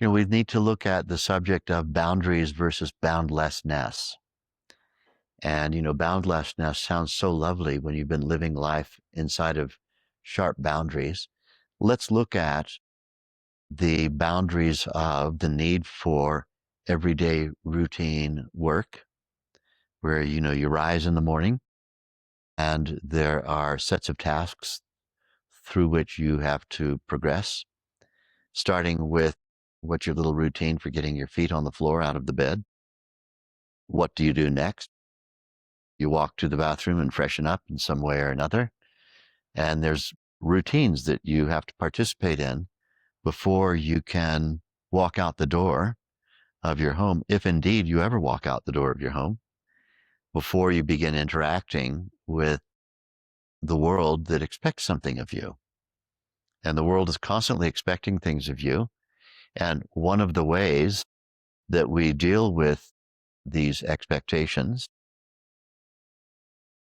We need to look at the subject of boundaries versus boundlessness. And, boundlessness sounds so lovely when you've been living life inside of sharp boundaries. Let's look at the boundaries of the need for everyday routine work, where, you rise in the morning and there are sets of tasks through which you have to progress, starting with what's your little routine for getting your feet on the floor out of the bed. What do you do next? You walk to the bathroom and freshen up in some way or another. And there's routines that you have to participate in before you can walk out the door of your home, if indeed you ever walk out the door of your home, before you begin interacting with the world that expects something of you. And the world is constantly expecting things of you. And one of the ways that we deal with these expectations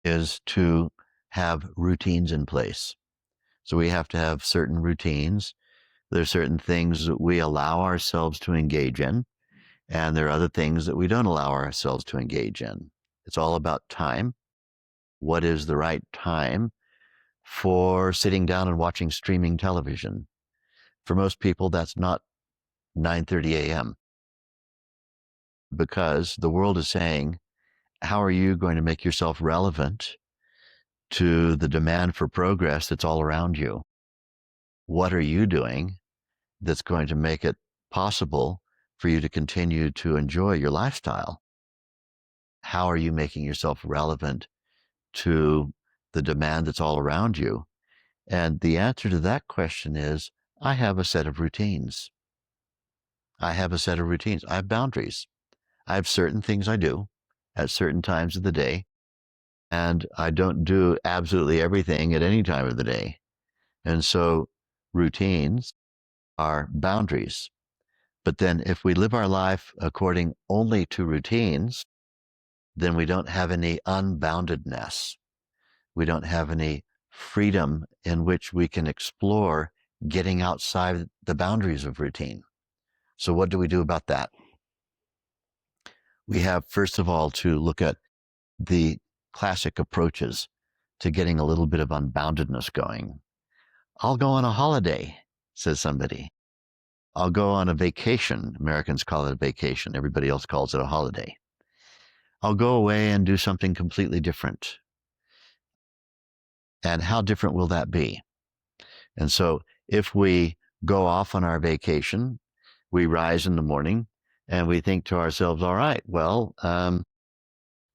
is to have routines in place. So we have to have certain routines. There's certain things that we allow ourselves to engage in, and there are other things that we don't allow ourselves to engage in. It's all about time. What is the right time for sitting down and watching streaming television? For most people, that's not 9:30 a.m. because the world is saying, how are you going to make yourself relevant to the demand for progress that's all around you? What are you doing that's going to make it possible for you to continue to enjoy your lifestyle? How are you making yourself relevant to the demand that's all around you? And the answer to that question is, I have a set of routines. I have a set of routines. I have boundaries. I have certain things I do at certain times of the day, and I don't do absolutely everything at any time of the day. And so routines are boundaries. But then if we live our life according only to routines, then we don't have any unboundedness. We don't have any freedom in which we can explore getting outside the boundaries of routine. So what do we do about that? We have, first of all, to look at the classic approaches to getting a little bit of unboundedness going. I'll go on a holiday, says somebody. I'll go on a vacation. Americans call it a vacation. Everybody else calls it a holiday. I'll go away and do something completely different. And how different will that be? And so if we go off on our vacation, we rise in the morning and we think to ourselves, all right, well,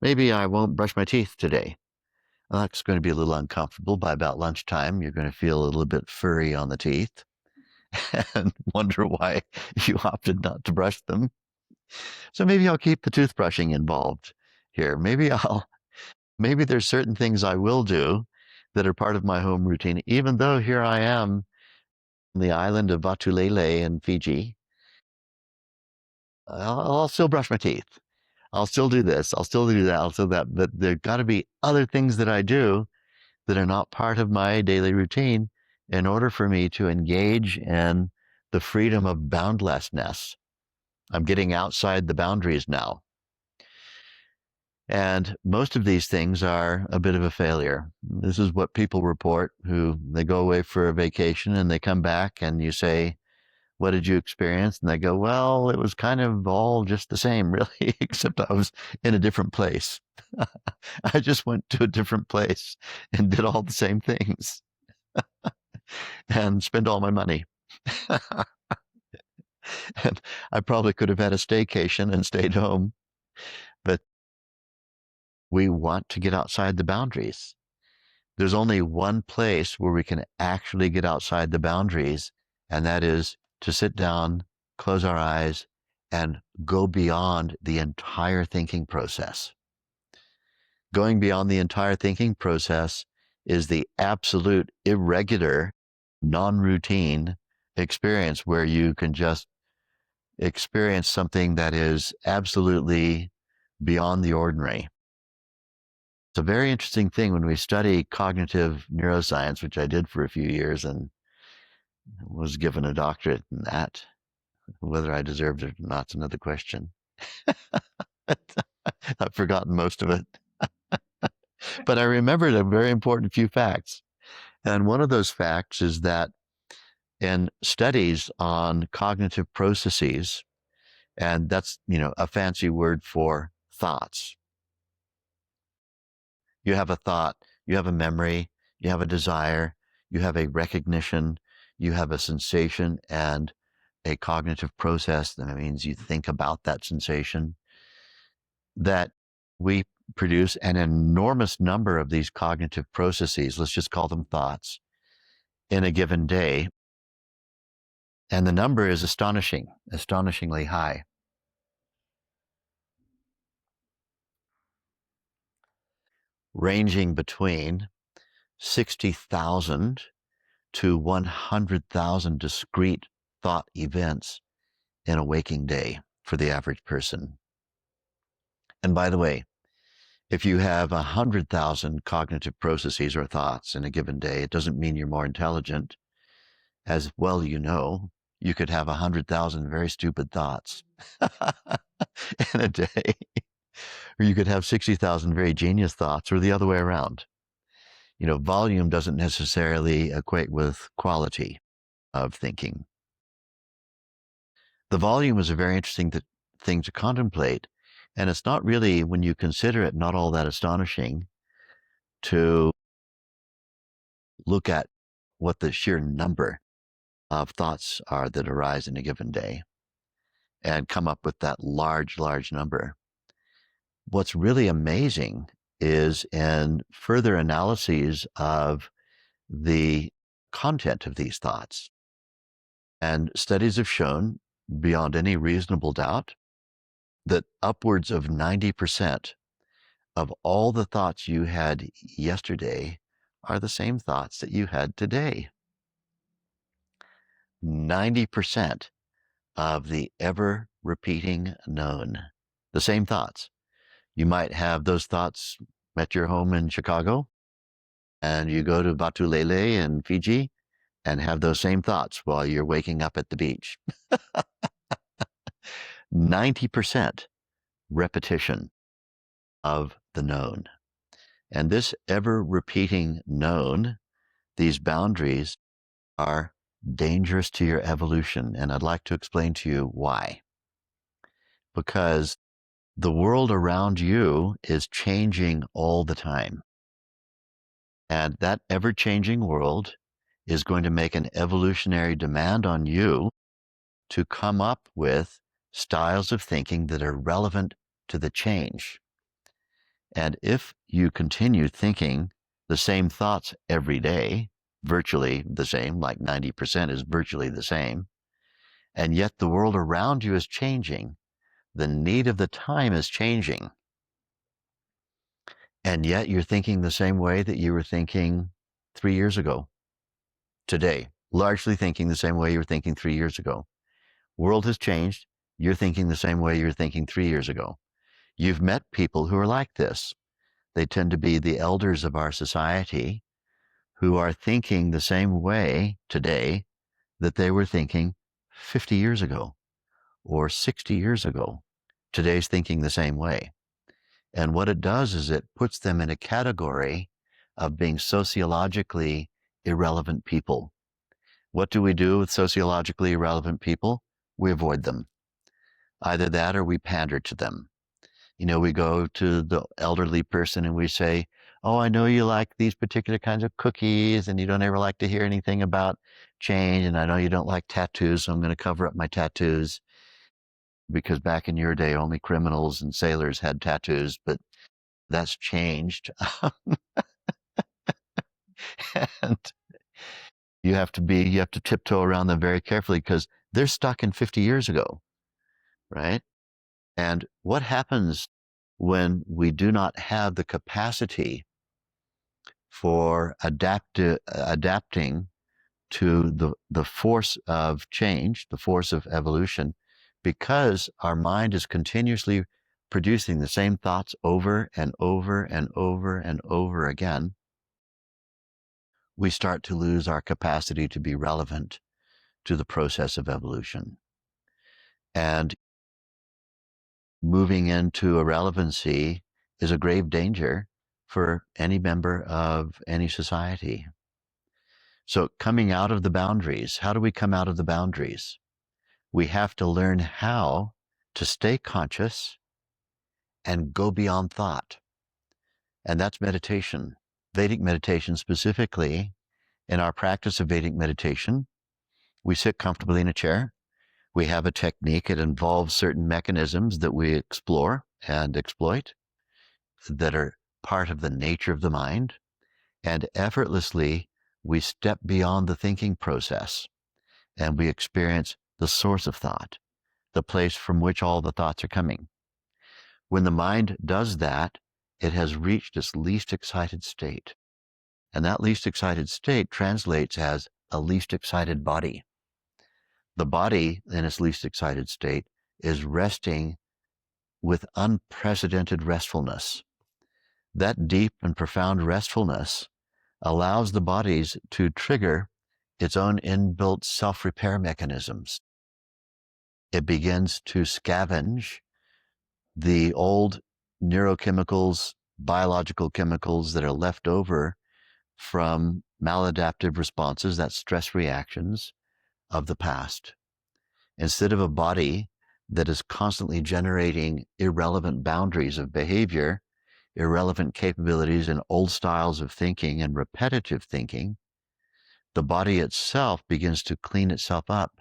maybe I won't brush my teeth today. Well, that's going to be a little uncomfortable. By about lunchtime, you're going to feel a little bit furry on the teeth and wonder why you opted not to brush them. So maybe I'll keep the toothbrushing involved here. Maybe there's certain things I will do that are part of my home routine, even though here I am on the island of Vatulele in Fiji. I'll still brush my teeth. I'll still do this. I'll still do that. I'll still do that. But there got to be other things that I do that are not part of my daily routine in order for me to engage in the freedom of boundlessness. I'm getting outside the boundaries now. And most of these things are a bit of a failure. This is what people report who they go away for a vacation and they come back and you say, what did you experience? And they go, well, it was kind of all just the same, really, except I was in a different place. I just went to a different place and did all the same things and spent all my money. And I probably could have had a staycation and stayed home, but we want to get outside the boundaries. There's only one place where we can actually get outside the boundaries, and that is to sit down, close our eyes, and go beyond the entire thinking process. Going beyond the entire thinking process is the absolute irregular, non-routine experience where you can just experience something that is absolutely beyond the ordinary. It's a very interesting thing when we study cognitive neuroscience, which I did for a few years and was given a doctorate in that. Whether I deserved it or not's another question. I've forgotten most of it. But I remembered a very important few facts. And one of those facts is that in studies on cognitive processes, and that's, a fancy word for thoughts. You have a thought, you have a memory, you have a desire, you have a recognition, you have a sensation and a cognitive process. That means you think about that sensation. That we produce an enormous number of these cognitive processes, let's just call them thoughts, in a given day. And the number is astonishingly high. Ranging between 60,000 to 100,000 discrete thought events in a waking day for the average person. And by the way, if you have 100,000 cognitive processes or thoughts in a given day, it doesn't mean you're more intelligent. As well, you could have 100,000 very stupid thoughts in a day, or you could have 60,000 very genius thoughts, or the other way around. Volume doesn't necessarily equate with quality of thinking. The volume is a very interesting thing to contemplate. And it's not really, when you consider it, not all that astonishing to look at what the sheer number of thoughts are that arise in a given day and come up with that large, large number. What's really amazing is in further analyses of the content of these thoughts. And studies have shown, beyond any reasonable doubt, that upwards of 90% of all the thoughts you had yesterday are the same thoughts that you had today. 90% of the ever repeating known, the same thoughts. You might have those thoughts at your home in Chicago, and you go to Batu Lele in Fiji and have those same thoughts while you're waking up at the beach. 90% repetition of the known. And this ever repeating known, these boundaries, are dangerous to your evolution. And I'd like to explain to you why. Because the world around you is changing all the time. And that ever-changing world is going to make an evolutionary demand on you to come up with styles of thinking that are relevant to the change. And if you continue thinking the same thoughts every day, virtually the same, like 90% is virtually the same, and yet the world around you is changing, the need of the time is changing, and yet you're thinking the same way that you were thinking 3 years ago, today, largely thinking the same way you were thinking 3 years ago. World has changed. You're thinking the same way you were thinking 3 years ago. You've met people who are like this. They tend to be the elders of our society who are thinking the same way today that they were thinking 50 years ago or 60 years ago. Today's thinking the same way. And what it does is it puts them in a category of being sociologically irrelevant people. What do we do with sociologically irrelevant people? We avoid them. Either that or we pander to them. We go to the elderly person and we say, oh, I know you like these particular kinds of cookies and you don't ever like to hear anything about change. And I know you don't like tattoos, so I'm going to cover up my tattoos, because back in your day, only criminals and sailors had tattoos, but that's changed. And you have to tiptoe around them very carefully because they're stuck in 50 years ago, right? And what happens when we do not have the capacity for adapting to the force of change, the force of evolution, because our mind is continuously producing the same thoughts over and over and over and over again? We start to lose our capacity to be relevant to the process of evolution. And moving into irrelevancy is a grave danger for any member of any society. So coming out of the boundaries, how do we come out of the boundaries? We have to learn how to stay conscious and go beyond thought. And that's meditation. Vedic meditation specifically, in our practice of Vedic meditation, we sit comfortably in a chair. We have a technique. It involves certain mechanisms that we explore and exploit that are part of the nature of the mind. And effortlessly, we step beyond the thinking process and we experience the source of thought, the place from which all the thoughts are coming. When the mind does that, it has reached its least excited state. And that least excited state translates as a least excited body. The body in its least excited state is resting with unprecedented restfulness. That deep and profound restfulness allows the bodies to trigger its own inbuilt self-repair mechanisms. It begins to scavenge the old neurochemicals, biological chemicals that are left over from maladaptive responses, that's stress reactions of the past. Instead of a body that is constantly generating irrelevant boundaries of behavior, irrelevant capabilities and old styles of thinking and repetitive thinking, the body itself begins to clean itself up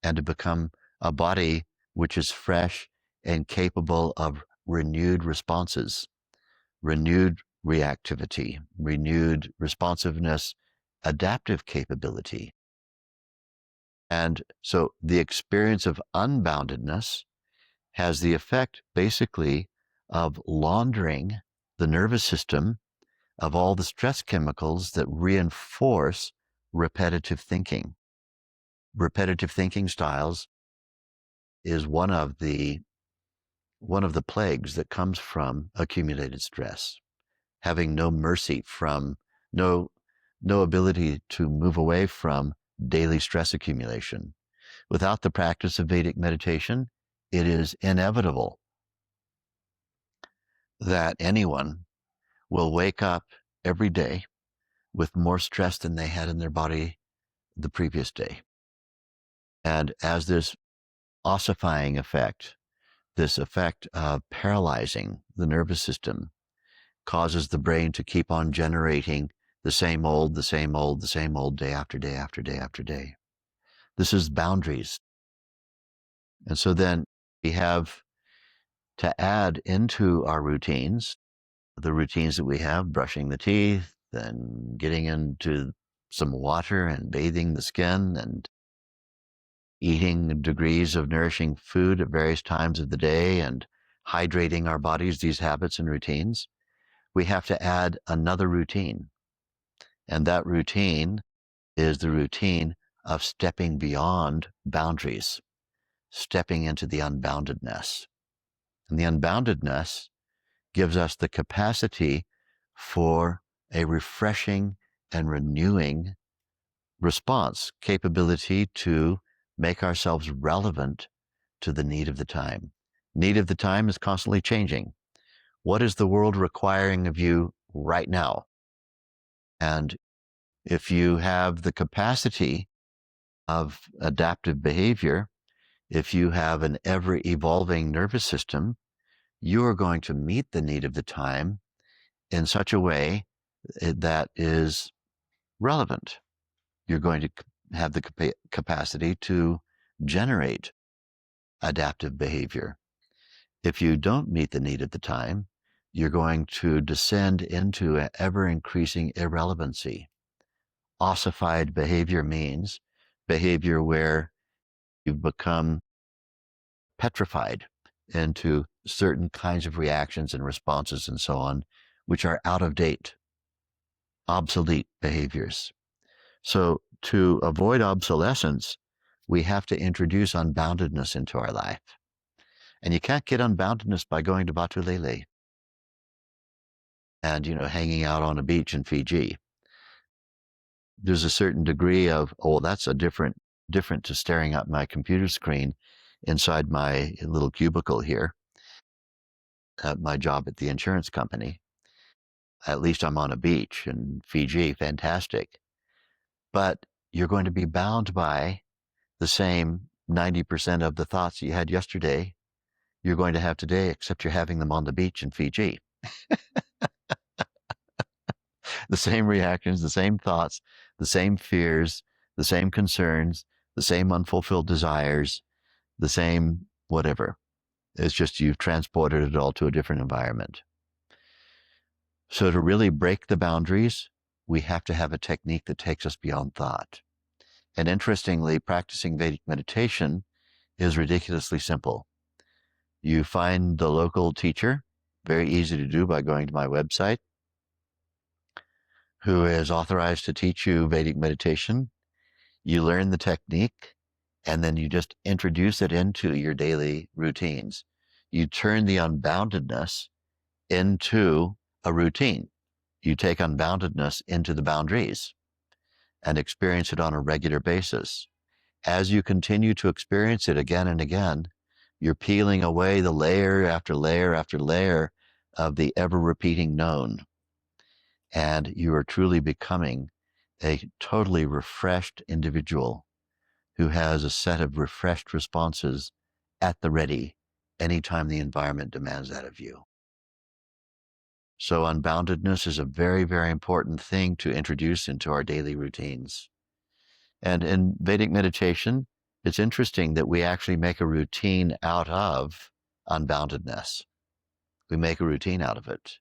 and to become a body which is fresh and capable of renewed responses, renewed reactivity, renewed responsiveness, adaptive capability. And so the experience of unboundedness has the effect basically of laundering the nervous system of all the stress chemicals that reinforce repetitive thinking. Repetitive thinking styles is one of the plagues that comes from accumulated stress. Having no mercy from, no ability to move away from daily stress accumulation. Without the practice of Vedic meditation, it is inevitable that anyone will wake up every day with more stress than they had in their body the previous day. And as this ossifying effect, this effect of paralyzing the nervous system, causes the brain to keep on generating the same old day after day after day after day. This is boundaries. And so then we have to add into our routines, the routines that we have, brushing the teeth and getting into some water and bathing the skin and eating degrees of nourishing food at various times of the day and hydrating our bodies, these habits and routines. We have to add another routine. And that routine is the routine of stepping beyond boundaries, stepping into the unboundedness. And the unboundedness gives us the capacity for a refreshing and renewing response, capability to make ourselves relevant to the need of the time. Need of the time is constantly changing. What is the world requiring of you right now? And if you have the capacity of adaptive behavior, if you have an ever-evolving nervous system, you are going to meet the need of the time in such a way that is relevant. You're going to have the capacity to generate adaptive behavior. If you don't meet the need of the time, you're going to descend into an ever-increasing irrelevancy. Ossified behavior means behavior where you've become petrified into certain kinds of reactions and responses and so on, which are out of date, obsolete behaviors. So to avoid obsolescence, we have to introduce unboundedness into our life. And you can't get unboundedness by going to Batu Lele and, hanging out on a beach in Fiji. There's a certain degree of, oh, that's a different to staring at my computer screen inside my little cubicle here at my job at the insurance company. At least I'm on a beach in Fiji, fantastic. But you're going to be bound by the same 90% of the thoughts you had yesterday you're going to have today, except you're having them on the beach in Fiji. The same reactions, the same thoughts, the same fears, the same concerns, the same unfulfilled desires, the same whatever. It's just you've transported it all to a different environment. So to really break the boundaries, we have to have a technique that takes us beyond thought. And interestingly, practicing Vedic meditation is ridiculously simple. You find the local teacher, very easy to do by going to my website, who is authorized to teach you Vedic meditation. You learn the technique, and then you just introduce it into your daily routines. You turn the unboundedness into a routine. You take unboundedness into the boundaries and experience it on a regular basis. As you continue to experience it again and again, you're peeling away the layer after layer after layer of the ever-repeating known. And you are truly becoming a totally refreshed individual who has a set of refreshed responses at the ready anytime the environment demands that of you. So unboundedness is a very, very important thing to introduce into our daily routines. And in Vedic meditation, it's interesting that we actually make a routine out of unboundedness. We make a routine out of it.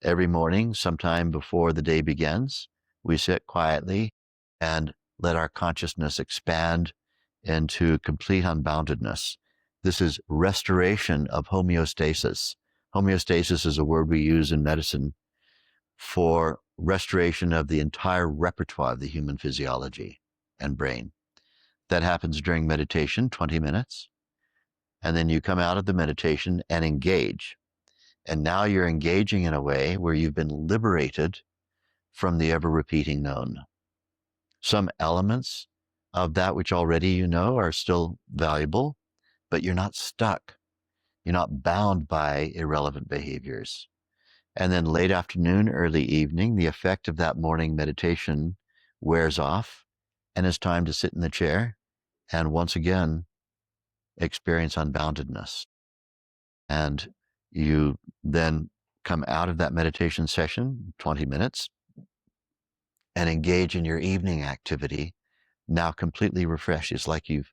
Every morning, sometime before the day begins, we sit quietly and let our consciousness expand into complete unboundedness. This is restoration of homeostasis. Homeostasis is a word we use in medicine for restoration of the entire repertoire of the human physiology and brain. That happens during meditation, 20 minutes. And then you come out of the meditation and engage. And now you're engaging in a way where you've been liberated from the ever-repeating known. Some elements of that which already you know are still valuable, but you're not stuck. You're not bound by irrelevant behaviors. And then late afternoon, early evening, the effect of that morning meditation wears off, and it's time to sit in the chair and once again experience unboundedness. And you then come out of that meditation session, 20 minutes, and engage in your evening activity, now completely refreshed. It's like you've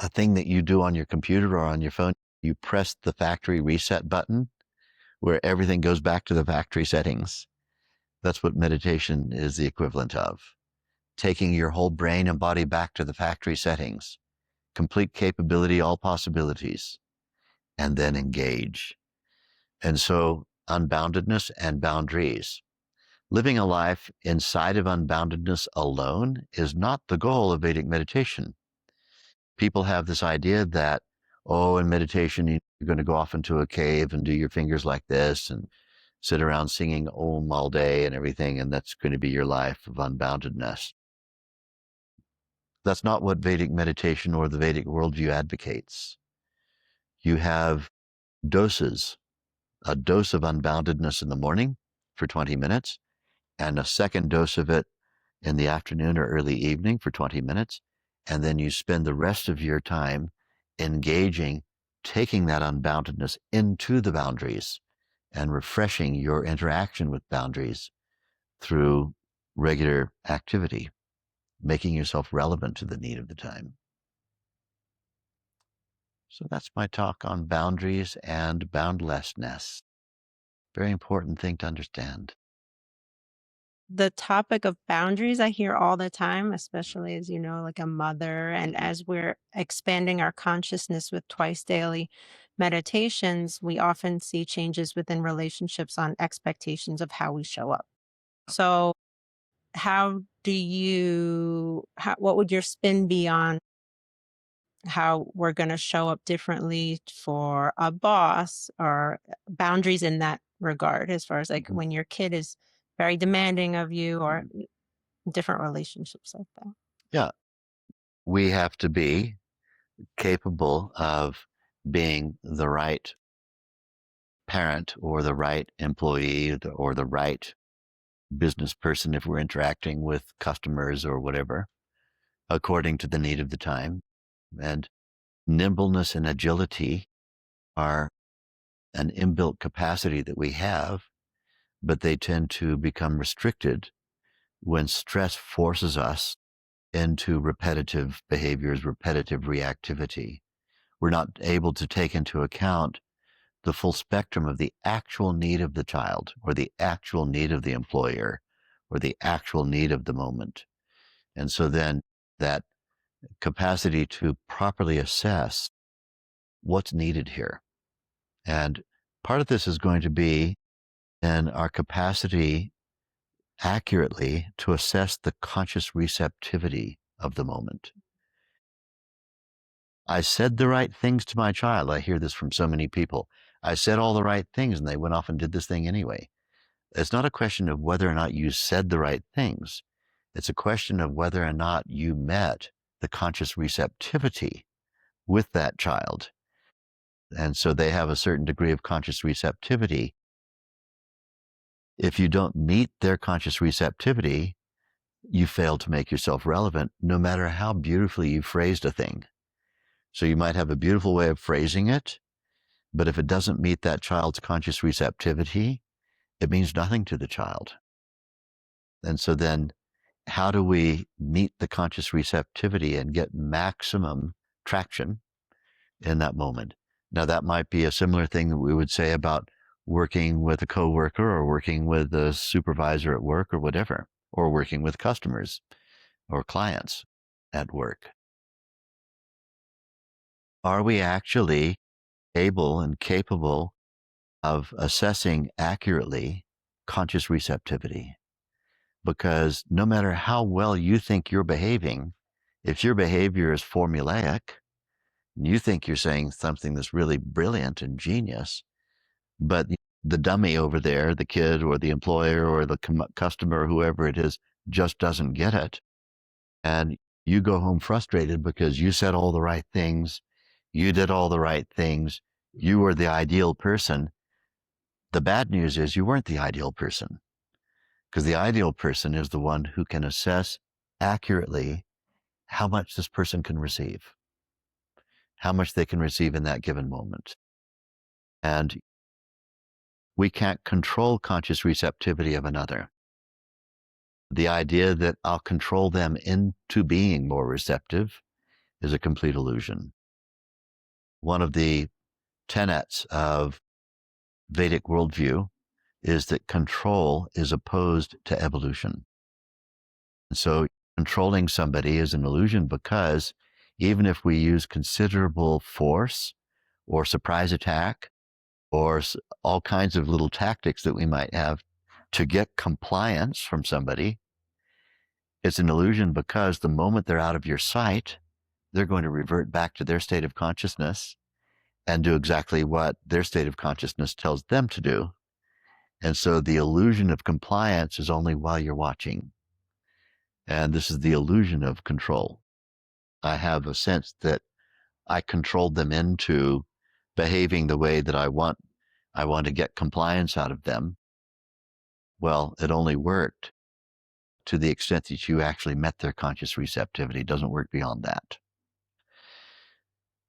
a thing that you do on your computer or on your phone, you press the factory reset button where everything goes back to the factory settings. That's what meditation is the equivalent of. Taking your whole brain and body back to the factory settings, complete capability, all possibilities, and then engage. And so unboundedness and boundaries. Living a life inside of unboundedness alone is not the goal of Vedic meditation. People have this idea that, oh, in meditation, you're going to go off into a cave and do your fingers like this and sit around singing Om all day and everything, and that's going to be your life of unboundedness. That's not what Vedic meditation or the Vedic worldview advocates. You have doses, a dose of unboundedness in the morning for 20 minutes, and a second dose of it in the afternoon or early evening for 20 minutes. And then you spend the rest of your time engaging, taking that unboundedness into the boundaries and refreshing your interaction with boundaries through regular activity, making yourself relevant to the need of the time. So that's my talk on boundaries and boundlessness. Very important thing to understand. The topic of boundaries I hear all the time, especially as, like a mother, and as we're expanding our consciousness with twice daily meditations, we often see changes within relationships on expectations of how we show up. So, what would your spin be on how we're going to show up differently for a boss, or boundaries in that regard, as far as like when your kid is very demanding of you, or different relationships like that? Yeah. we have to be capable of being the right parent or the right employee or the right business person if we're interacting with customers or whatever, according to the need of the time. And nimbleness and agility are an inbuilt capacity that we have, but they tend to become restricted when stress forces us into repetitive behaviors, repetitive reactivity. We're not able to take into account the full spectrum of the actual need of the child or the actual need of the employer or the actual need of the moment. And so then that capacity to properly assess what's needed here. And part of this is going to be in our capacity accurately to assess the conscious receptivity of the moment. I said the right things to my child. I hear this from so many people. I said all the right things and they went off and did this thing anyway. It's not a question of whether or not you said the right things. It's a question of whether or not you met the conscious receptivity with that child. And so they have a certain degree of conscious receptivity. If you don't meet their conscious receptivity, you fail to make yourself relevant, no matter how beautifully you phrased a thing. So you might have a beautiful way of phrasing it, but if it doesn't meet that child's conscious receptivity, it means nothing to the child. And so then how do we meet the conscious receptivity and get maximum traction in that moment? Now, that might be a similar thing that we would say about working with a coworker or working with a supervisor at work or whatever, or working with customers or clients at work. Are we actually able and capable of assessing accurately conscious receptivity? Because no matter how well you think you're behaving, if your behavior is formulaic, and you think you're saying something that's really brilliant and genius, but the dummy over there, the kid or the employer or the customer, whoever it is, just doesn't get it. And you go home frustrated because you said all the right things, you did all the right things, you were the ideal person. The bad news is you weren't the ideal person, because the ideal person is the one who can assess accurately how much this person can receive, how much they can receive in that given moment. And we can't control conscious receptivity of another. The idea that I'll control them into being more receptive is a complete illusion. One of the tenets of Vedic worldview is that control is opposed to evolution. So controlling somebody is an illusion, because even if we use considerable force or surprise attack or all kinds of little tactics that we might have to get compliance from somebody, it's an illusion, because the moment they're out of your sight, they're going to revert back to their state of consciousness and do exactly what their state of consciousness tells them to do. And so the illusion of compliance is only while you're watching. And this is the illusion of control. I have a sense that I controlled them into behaving the way that I want. I want to get compliance out of them. Well, it only worked to the extent that you actually met their conscious receptivity. It doesn't work beyond that.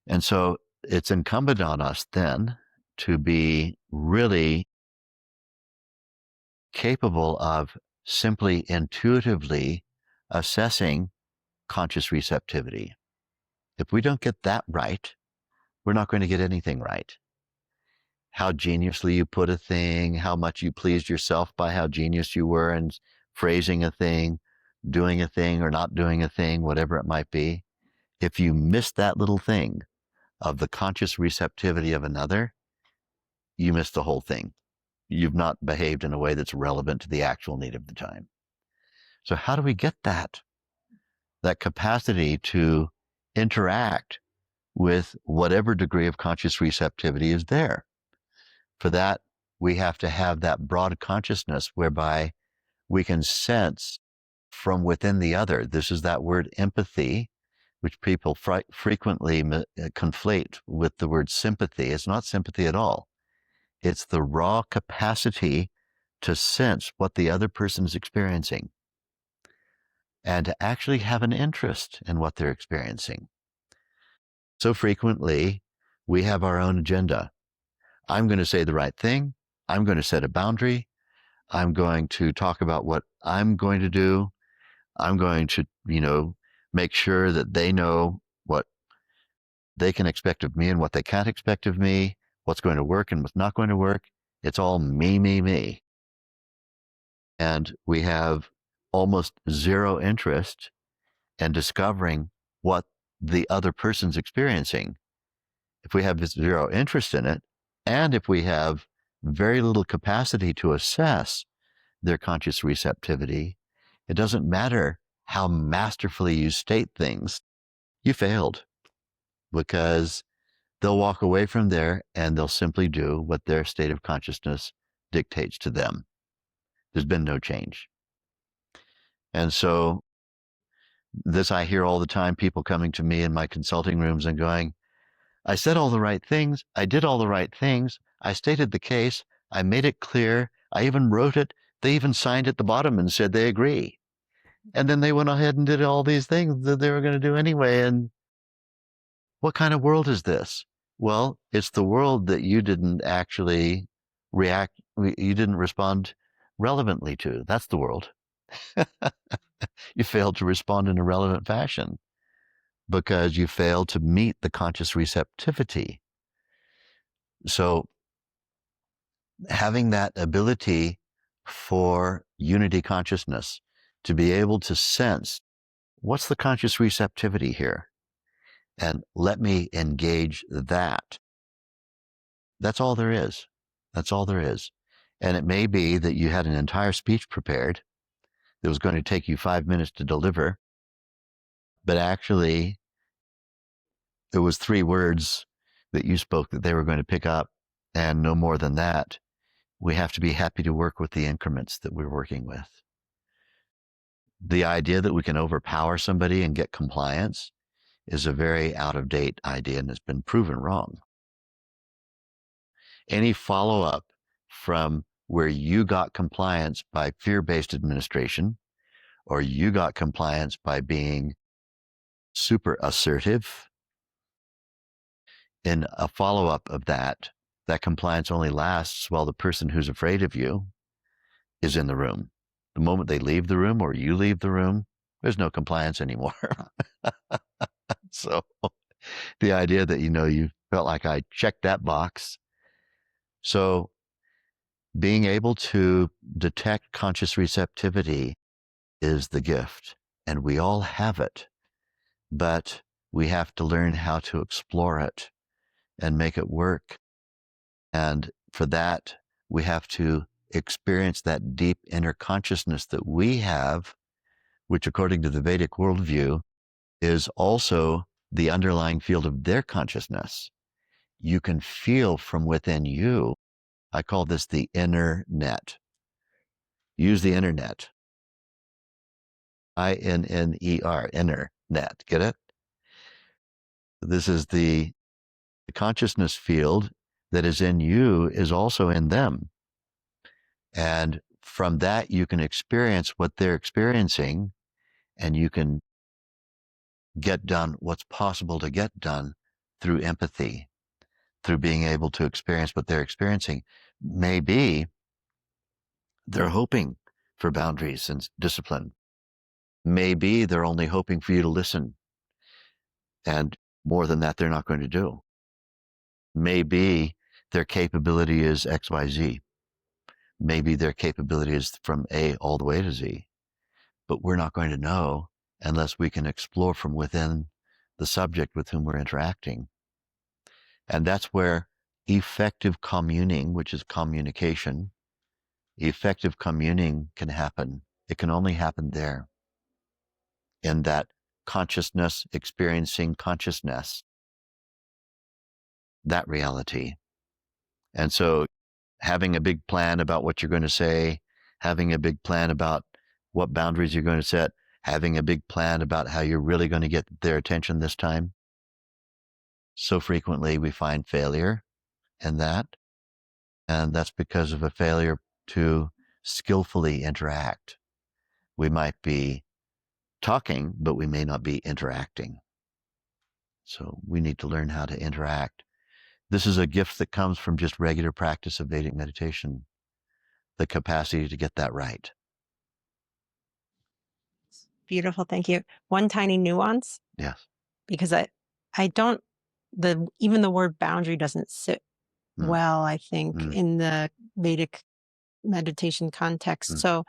And so it's incumbent on us then to be really capable of simply intuitively assessing conscious receptivity. If we don't get that right, we're not going to get anything right. How geniusly you put a thing, how much you pleased yourself by how genius you were in phrasing a thing, doing a thing or not doing a thing, whatever it might be. If you miss that little thing of the conscious receptivity of another, you miss the whole thing. You've not behaved in a way that's relevant to the actual need of the time. So how do we get that? That capacity to interact with whatever degree of conscious receptivity is there. For that, we have to have that broad consciousness whereby we can sense from within the other. This is that word empathy which people frequently conflate with the word sympathy. It's not sympathy at all. It's the raw capacity to sense what the other person is experiencing and to actually have an interest in what they're experiencing. So frequently, we have our own agenda. I'm going to say the right thing. I'm going to set a boundary. I'm going to talk about what I'm going to do. I'm going to, make sure that they know what they can expect of me and what they can't expect of me, what's going to work and what's not going to work. It's all me, me, me. And we have almost zero interest in discovering what the other person's experiencing. If we have zero interest in it, and if we have very little capacity to assess their conscious receptivity, it doesn't matter how masterfully you state things, you failed, because they'll walk away from there and they'll simply do what their state of consciousness dictates to them. There's been no change. And so this I hear all the time, people coming to me in my consulting rooms and going, I said all the right things. I did all the right things. I stated the case. I made it clear. I even wrote it. They even signed at the bottom and said they agree. And then they went ahead and did all these things that they were going to do anyway. And what kind of world is this? Well, it's the world that you didn't actually you didn't respond relevantly to. That's the world. You failed to respond in a relevant fashion because you failed to meet the conscious receptivity. So having that ability for unity consciousness to be able to sense what's the conscious receptivity here and let me engage that. That's all there is. That's all there is. And it may be that you had an entire speech prepared that was going to take you 5 minutes to deliver, but actually it was 3 words that you spoke that they were going to pick up, and no more than that. We have to be happy to work with the increments that we're working with. The idea that we can overpower somebody and get compliance is a very out-of-date idea and has been proven wrong. Any follow-up from where you got compliance by fear-based administration, or you got compliance by being super assertive, in a follow-up of that, that compliance only lasts while the person who's afraid of you is in the room. The moment they leave the room or you leave the room, there's no compliance anymore. So the idea that, you felt like I checked that box. So being able to detect conscious receptivity is the gift, and we all have it, but we have to learn how to explore it and make it work. And for that, we have to experience that deep inner consciousness that we have, which according to the Vedic worldview is also the underlying field of their consciousness. You can feel from within you. I call this the inner net. Use the internet. INNER, inner net. Get it? This is the consciousness field that is in you is also in them. And from that, you can experience what they're experiencing, and you can get done what's possible to get done through empathy, through being able to experience what they're experiencing. Maybe they're hoping for boundaries and discipline. Maybe they're only hoping for you to listen, and more than that, they're not going to do. Maybe their capability is XYZ. Maybe their capability is from A all the way to Z. But we're not going to know unless we can explore from within the subject with whom we're interacting. And that's where effective communing, which is communication, effective communing can happen. It can only happen there, in that consciousness, experiencing consciousness, that reality. And so having a big plan about what you're going to say, having a big plan about what boundaries you're going to set, having a big plan about how you're really going to get their attention this time. So frequently we find failure in that, and that's because of a failure to skillfully interact. We might be talking, but we may not be interacting. So we need to learn how to interact. This is a gift that comes from just regular practice of Vedic meditation, the capacity to get that right. Beautiful. Thank you. One tiny nuance, Yes. because I don't, even the word boundary doesn't sit Mm. well, I think, in the Vedic meditation context. So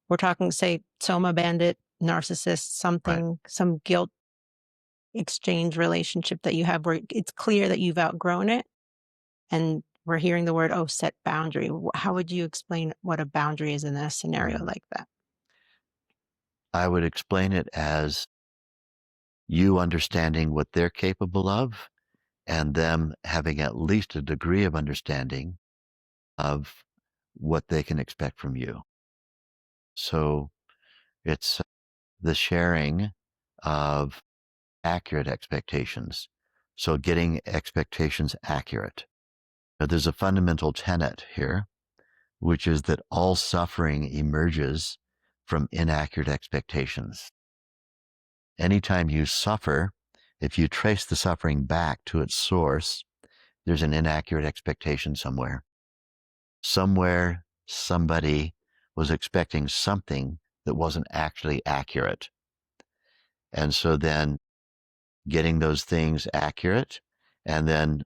we're talking, say, soma bandit, narcissist, something, some guilt exchange relationship that you have where it's clear that you've outgrown it. And we're hearing the word, oh, set boundary. How would you explain what a boundary is in a scenario like that? I would explain it as you understanding what they're capable of and them having at least a degree of understanding of what they can expect from you. So it's the sharing of accurate expectations. So getting expectations accurate. Now, there's a fundamental tenet here, which is that all suffering emerges from inaccurate expectations. Anytime you suffer, if you trace the suffering back to its source, there's an inaccurate expectation somewhere. Somewhere, somebody was expecting something that wasn't actually accurate. And so then getting those things accurate and then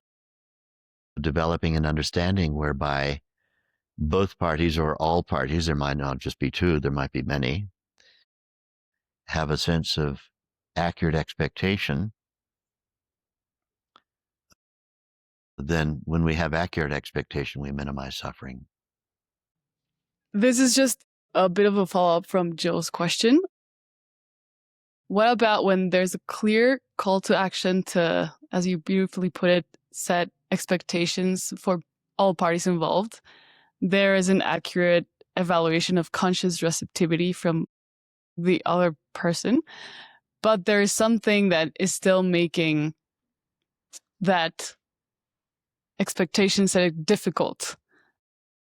developing an understanding whereby both parties or all parties, there might not just be two, there might be many, have a sense of accurate expectation. Then when we have accurate expectation, we minimize suffering. This is just a bit of a follow-up from Jill's question. What about when there's a clear call to action to, as you beautifully put it, set expectations for all parties involved? There is an accurate evaluation of conscious receptivity from the other person, but there is something that is still making that expectation set difficult.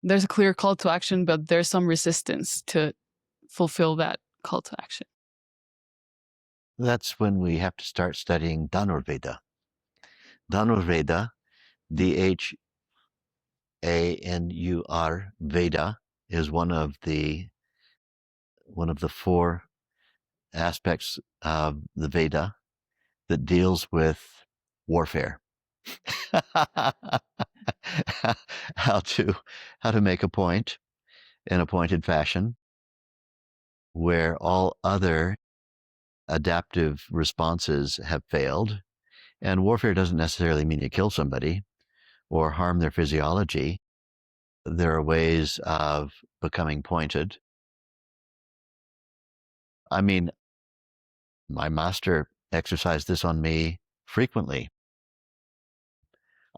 There's a clear call to action, but there's some resistance to fulfill that call to action. That's when we have to start studying Dhanurveda. Dhanurveda, Dhanur Veda, is one of the four aspects of the Veda that deals with warfare. how to make a point in a pointed fashion where all other adaptive responses have failed. And warfare doesn't necessarily mean you kill somebody or harm their physiology. There are ways of becoming pointed. I mean, my master exercised this on me frequently.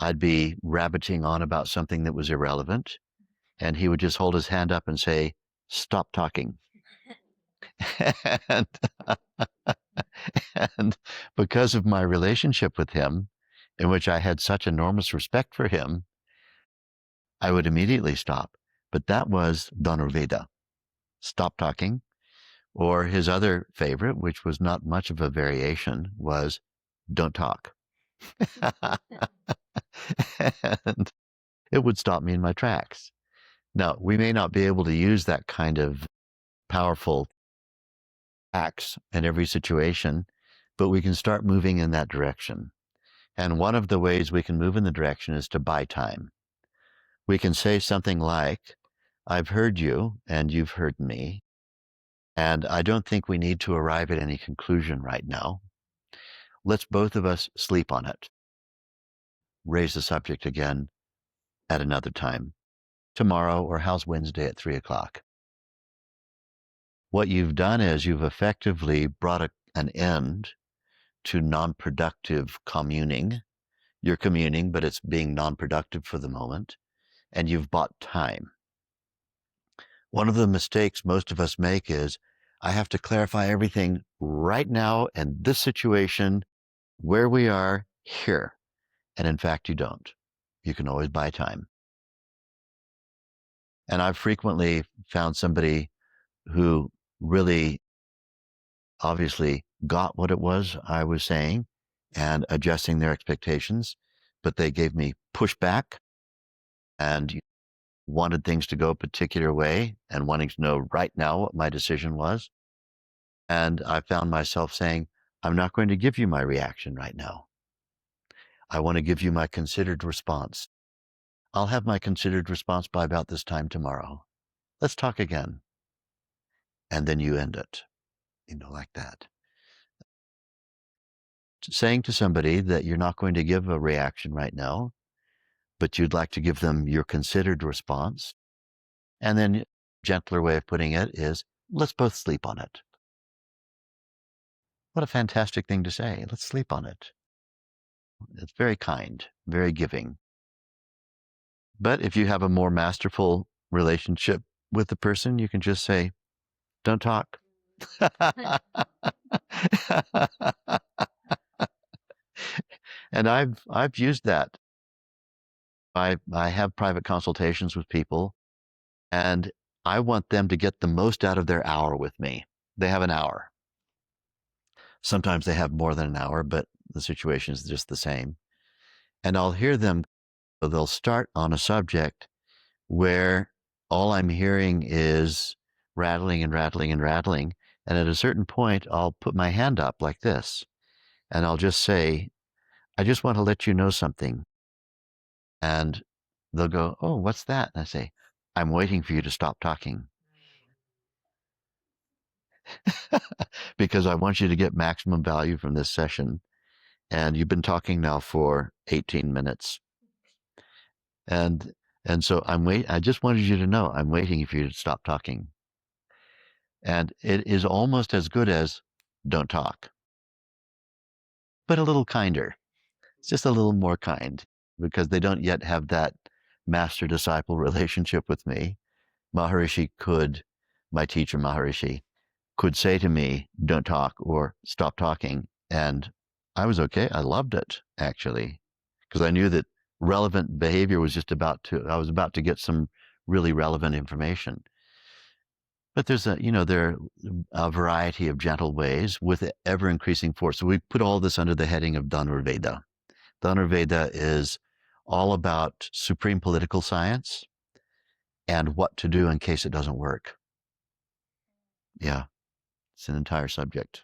I'd be rabbiting on about something that was irrelevant, and he would just hold his hand up and say, "Stop talking." and, and because of my relationship with him, in which I had such enormous respect for him, I would immediately stop. But that was Dhanurveda, stop talking. Or his other favorite, which was not much of a variation, was don't talk. And it would stop me in my tracks. Now, we may not be able to use that kind of powerful acts in every situation, but we can start moving in that direction. And one of the ways we can move in the direction is to buy time. We can say something like, I've heard you and you've heard me, and I don't think we need to arrive at any conclusion right now. Let's both of us sleep on it. Raise the subject again at another time, tomorrow, or how's Wednesday at 3:00? What you've done is you've effectively brought an end to non-productive communing. You're communing, but it's being non-productive for the moment, and you've bought time. One of the mistakes most of us make is, I have to clarify everything right now in this situation, where we are here. And in fact, you don't. You can always buy time. And I've frequently found somebody who really obviously got what it was I was saying and adjusting their expectations, but they gave me pushback and wanted things to go a particular way and wanting to know right now what my decision was. And I found myself saying, I'm not going to give you my reaction right now. I want to give you my considered response. I'll have my considered response by about this time tomorrow. Let's talk again. And then you end it, like that. Saying to somebody that you're not going to give a reaction right now, but you'd like to give them your considered response. And then a gentler way of putting it is, let's both sleep on it. What a fantastic thing to say. Let's sleep on it. It's very kind, very giving. But if you have a more masterful relationship with the person, you can just say, don't talk. And I've used that. I have private consultations with people, and I want them to get the most out of their hour with me. They have an hour. Sometimes they have more than an hour, but the situation is just the same. And I'll hear them, they'll start on a subject where all I'm hearing is rattling and rattling and rattling. And at a certain point, I'll put my hand up like this, and I'll just say, I just want to let you know something. And they'll go, oh, what's that? And I say, I'm waiting for you to stop talking. Because I want you to get maximum value from this session. And you've been talking now for 18 minutes. And so I just wanted you to know I'm waiting for you to stop talking. And it is almost as good as don't talk, but a little kinder. It's just a little more kind because they don't yet have that master-disciple relationship with me. My teacher Maharishi, could say to me, don't talk or stop talking. And I was okay. I loved it, actually, because I knew that relevant behavior I was about to get some really relevant information. But there are a variety of gentle ways with ever increasing force. So we put all this under the heading of Dhanurveda. Dhanurveda is all about supreme political science and what to do in case it doesn't work. Yeah, it's an entire subject.